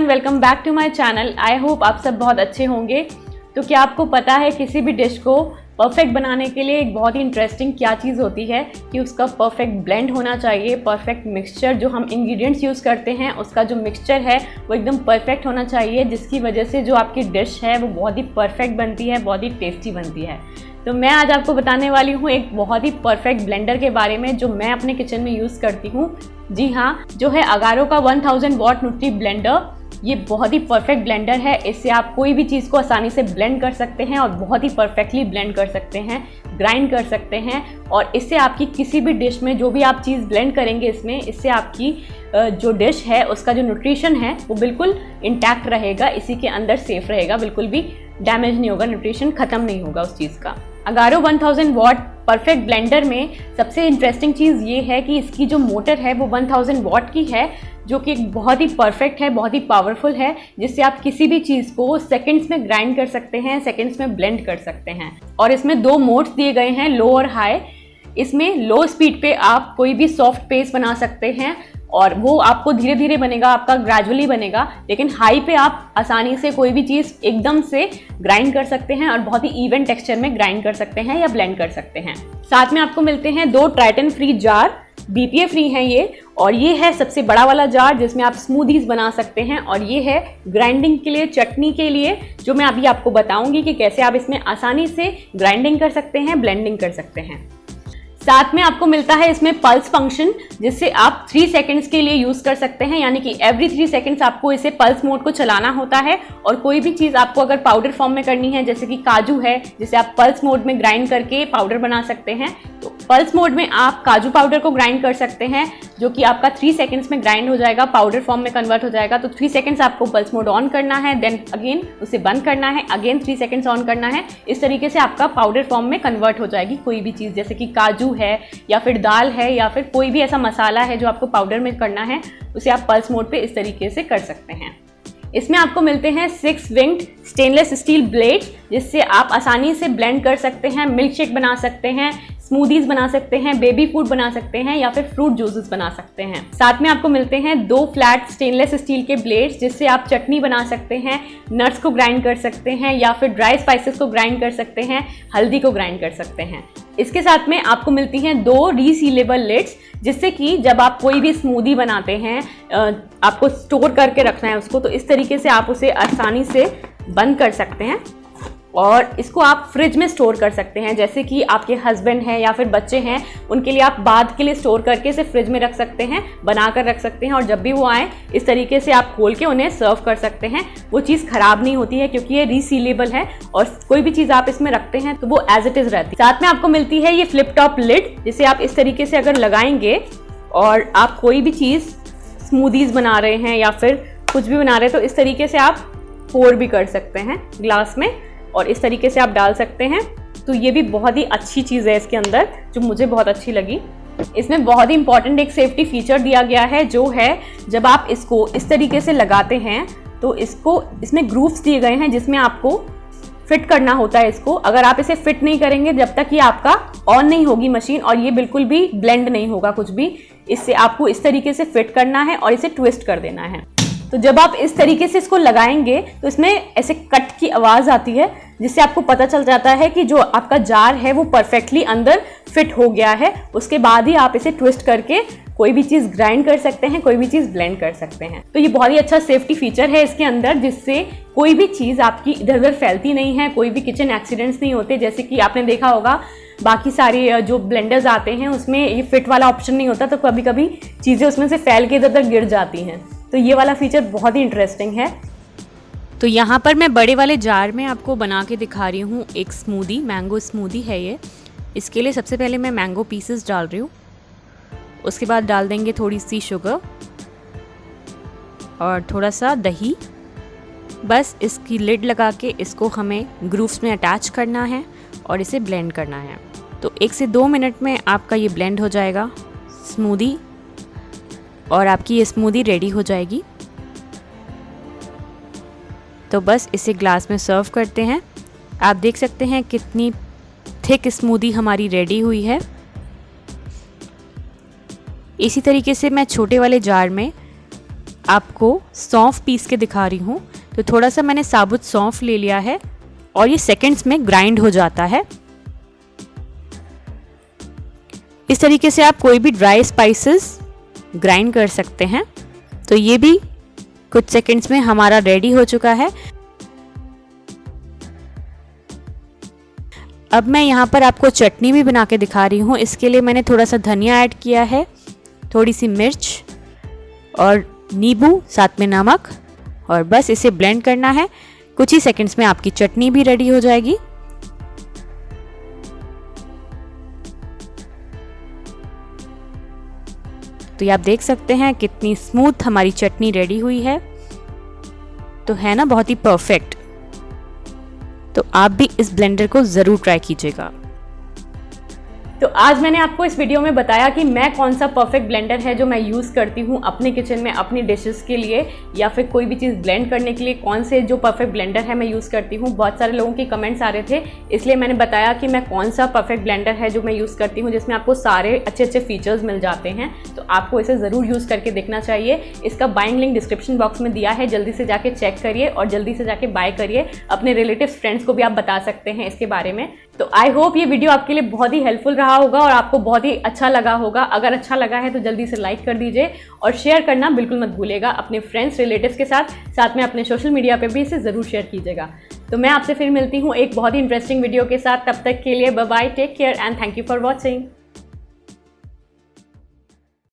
Welcome back to my channel. I hope आप सब बहुत अच्छे होंगे। तो क्या आपको पता है किसी भी डिश को परफेक्ट बनाने के लिए एक बहुत ही इंटरेस्टिंग क्या चीज़ होती है कि उसका परफेक्ट ब्लेंड होना चाहिए। परफेक्ट मिक्सचर जो हम इंग्रेडिएंट्स यूज़ करते हैं उसका जो मिक्सचर है वो एकदम परफेक्ट होना चाहिए, जिसकी वजह से जो आपकी डिश है वो बहुत ही परफेक्ट बनती है, बहुत ही टेस्टी बनती है। तो मैं आज आपको बताने वाली हूँ एक बहुत ही परफेक्ट ब्लेंडर के बारे में जो मैं अपने किचन में यूज़ करती हूँ। जी हाँ, जो है अगारो का 1000 वॉट न्यूट्री ब्लेंडर। ये बहुत ही परफेक्ट ब्लेंडर है। इससे आप कोई भी चीज़ को आसानी से ब्लेंड कर सकते हैं और बहुत ही परफेक्टली ब्लेंड कर सकते हैं, ग्राइंड कर सकते हैं। और इससे आपकी किसी भी डिश में जो भी आप चीज़ ब्लेंड करेंगे इससे आपकी जो डिश है उसका जो न्यूट्रिशन है वो बिल्कुल इंटैक्ट रहेगा, इसी के अंदर सेफ रहेगा, बिल्कुल भी डैमेज नहीं होगा, न्यूट्रिशन ख़त्म नहीं होगा उस चीज़ का। अगारो 1000 वॉट परफेक्ट ब्लेंडर में सबसे इंटरेस्टिंग चीज़ ये है कि इसकी जो मोटर है वो 1000 वॉट की है, जो कि बहुत ही परफेक्ट है, बहुत ही पावरफुल है, जिससे आप किसी भी चीज़ को सेकंड्स में ग्राइंड कर सकते हैं, सेकंड्स में ब्लेंड कर सकते हैं। और इसमें 2 मोड्स दिए गए हैं, लो और हाई। इसमें लो स्पीड पे आप कोई भी सॉफ्ट पेस्ट बना सकते हैं और वो आपको धीरे धीरे बनेगा, आपका ग्रेजुअली बनेगा। लेकिन हाई पे आप आसानी से कोई भी चीज़ एकदम से ग्राइंड कर सकते हैं और बहुत ही इवन टेक्सचर में ग्राइंड कर सकते हैं या ब्लेंड कर सकते हैं। साथ में आपको मिलते हैं 2 Triton free jar, BPA free हैं ये। और ये है सबसे बड़ा वाला जार जिसमें आप स्मूदीज बना सकते हैं। और ये है ग्राइंडिंग के लिए, चटनी के लिए, जो मैं अभी आपको बताऊंगी कि कैसे आप इसमें आसानी से ग्राइंडिंग कर सकते हैं, ब्लेंडिंग कर सकते हैं। साथ में आपको मिलता है इसमें पल्स फंक्शन, जिससे आप 3 सेकंड्स के लिए यूज़ कर सकते हैं, यानी कि एवरी 3 सेकंड्स आपको इसे पल्स मोड को चलाना होता है। और कोई भी चीज़ आपको अगर पाउडर फॉर्म में करनी है, जैसे कि काजू है, जिसे आप पल्स मोड में ग्राइंड करके पाउडर बना सकते हैं, तो पल्स मोड में आप काजू पाउडर को ग्राइंड कर सकते हैं, जो कि आपका 3 सेकंड्स में ग्राइंड हो जाएगा, पाउडर फॉर्म में कन्वर्ट हो जाएगा। तो 3 सेकंड्स आपको पल्स मोड ऑन करना है, देन अगेन उसे बंद करना है, अगेन 3 सेकंड्स ऑन करना है। इस तरीके से आपका पाउडर फॉर्म में कन्वर्ट हो जाएगी कोई भी चीज़, जैसे कि काजू है या फिर दाल है या फिर कोई भी ऐसा मसाला है जो आपको पाउडर में करना है, उसे आप पल्स मोड पे इस तरीके से कर सकते हैं। इसमें आपको मिलते हैं 6 विंग्ड स्टेनलेस स्टील ब्लेड्स, जिससे आप आसानी से ब्लेंड कर सकते हैं, मिल्क शेक बना सकते हैं, स्मूदीज बना सकते हैं, बेबी फूड बना सकते हैं या फिर फ्रूट जूसेस बना सकते हैं। साथ में आपको मिलते हैं 2 फ्लैट स्टेनलेस स्टील के ब्लेड्स, जिससे आप चटनी बना सकते हैं, नट्स को ग्राइंड कर सकते हैं या फिर ड्राई स्पाइसेस को ग्राइंड कर सकते हैं, हल्दी को ग्राइंड कर सकते हैं। इसके साथ में आपको मिलती हैं 2 रीसीलेबल लिड्स, जिससे कि जब आप कोई भी स्मूदी बनाते हैं, आपको स्टोर करके रखना है उसको, तो इस तरीके से आप उसे आसानी से बंद कर सकते हैं और इसको आप फ्रिज में स्टोर कर सकते हैं। जैसे कि आपके हस्बैंड हैं या फिर बच्चे हैं, उनके लिए आप बाद के लिए स्टोर करके इसे फ्रिज में रख सकते हैं, बना कर रख सकते हैं, और जब भी वो आए इस तरीके से आप खोल के उन्हें सर्व कर सकते हैं। वो चीज़ ख़राब नहीं होती है क्योंकि ये रीसीलेबल है और कोई भी चीज़ आप इसमें रखते हैं तो वो एज इट इज़ रहती है। साथ में आपको मिलती है ये फ्लिप टॉप लिड, जिसे आप इस तरीके से अगर लगाएंगे और आप कोई भी चीज़ स्मूदीज़ बना रहे हैं या फिर कुछ भी बना रहे हैं, तो इस तरीके से आप पोर भी कर सकते हैं ग्लास में और इस तरीके से आप डाल सकते हैं। तो ये भी बहुत ही अच्छी चीज़ है इसके अंदर, जो मुझे बहुत अच्छी लगी। इसमें बहुत ही इंपॉर्टेंट एक सेफ्टी फीचर दिया गया है, जो है जब आप इसको इस तरीके से लगाते हैं तो इसमें ग्रूव्स दिए गए हैं जिसमें आपको फिट करना होता है इसको। अगर आप इसे फिट नहीं करेंगे जब तक ये आपका ऑन नहीं होगी मशीन, और ये बिल्कुल भी ब्लेंड नहीं होगा कुछ भी। इससे आपको इस तरीके से फिट करना है और इसे ट्विस्ट कर देना है। तो जब आप इस तरीके से इसको लगाएंगे तो इसमें ऐसे कट की आवाज़ आती है, जिससे आपको पता चल जाता है कि जो आपका जार है वो परफेक्टली अंदर फिट हो गया है। उसके बाद ही आप इसे ट्विस्ट करके कोई भी चीज़ ग्राइंड कर सकते हैं, कोई भी चीज़ ब्लेंड कर सकते हैं। तो ये बहुत ही अच्छा सेफ्टी फीचर है इसके अंदर, जिससे कोई भी चीज़ आपकी इधर उधर फैलती नहीं है, कोई भी किचन एक्सीडेंट्स नहीं होते। जैसे कि आपने देखा होगा बाकी सारे जो ब्लेंडर्स आते हैं उसमें ये फिट वाला ऑप्शन नहीं होता, तो कभी कभी चीज़ें उसमें से फैल के इधर उधर गिर जाती हैं। तो ये वाला फीचर बहुत ही इंटरेस्टिंग है। तो यहाँ पर मैं बड़े वाले जार में आपको बना के दिखा रही हूँ एक स्मूदी, मैंगो स्मूदी है ये। इसके लिए सबसे पहले मैं मैंगो पीसेस डाल रही हूँ, उसके बाद डाल देंगे थोड़ी सी शुगर और थोड़ा सा दही। बस इसकी लिड लगा के इसको हमें ग्रूव्स में अटैच करना है और इसे ब्लेंड करना है। तो 1 से 2 मिनट में आपका ये ब्लेंड हो जाएगा स्मूदी और आपकी ये स्मूदी रेडी हो जाएगी। तो बस इसे ग्लास में सर्व करते हैं। आप देख सकते हैं कितनी थिक स्मूदी हमारी रेडी हुई है। इसी तरीके से मैं छोटे वाले जार में आपको सौंफ पीस के दिखा रही हूँ। तो थोड़ा सा मैंने साबुत सौंफ ले लिया है और ये सेकंड्स में ग्राइंड हो जाता है। इस तरीके से आप कोई भी ड्राई स्पाइसेस ग्राइंड कर सकते हैं। तो ये भी कुछ सेकंड्स में हमारा रेडी हो चुका है। अब मैं यहाँ पर आपको चटनी भी बना के दिखा रही हूँ। इसके लिए मैंने थोड़ा सा धनिया ऐड किया है, थोड़ी सी मिर्च और नींबू, साथ में नमक, और बस इसे ब्लेंड करना है। कुछ ही सेकंड्स में आपकी चटनी भी रेडी हो जाएगी। तो ये आप देख सकते हैं कितनी स्मूथ हमारी चटनी रेडी हुई है। तो है ना बहुत ही परफेक्ट। तो आप भी इस ब्लेंडर को ज़रूर ट्राई कीजिएगा। तो आज मैंने आपको इस वीडियो में बताया कि मैं कौन सा परफेक्ट ब्लेंडर है जो मैं यूज़ करती हूँ अपने किचन में अपनी डिशेस के लिए, या फिर कोई भी चीज़ ब्लेंड करने के लिए कौन से जो परफेक्ट ब्लेंडर है मैं यूज़ करती हूँ। बहुत सारे लोगों के कमेंट्स आ रहे थे, इसलिए मैंने बताया कि मैं कौन सा परफेक्ट ब्लेंडर है जो मैं यूज़ करती हूँ, जिसमें आपको सारे अच्छे अच्छे फीचर्स मिल जाते हैं। तो आपको इसे ज़रूर यूज़ करके देखना चाहिए। इसका बाइंग लिंक डिस्क्रिप्शन बॉक्स में दिया है, जल्दी से जाके चेक करिए और जल्दी से जाके बाय करिए। अपने रिलेटिव्स, फ्रेंड्स को भी आप बता सकते हैं इसके बारे में। तो आई होप ये वीडियो आपके लिए बहुत ही हेल्पफुल रहा होगा और आपको बहुत ही अच्छा लगा होगा। अगर अच्छा लगा है तो जल्दी से लाइक कर दीजिए और शेयर करना बिल्कुल मत भूलिएगा अपने फ्रेंड्स, रिलेटिव्स के साथ में अपने सोशल मीडिया पे भी इसे ज़रूर शेयर कीजिएगा। तो मैं आपसे फिर मिलती हूँ एक बहुत ही इंटरेस्टिंग वीडियो के साथ। तब तक के लिए bye bye, take care and thank you for watching.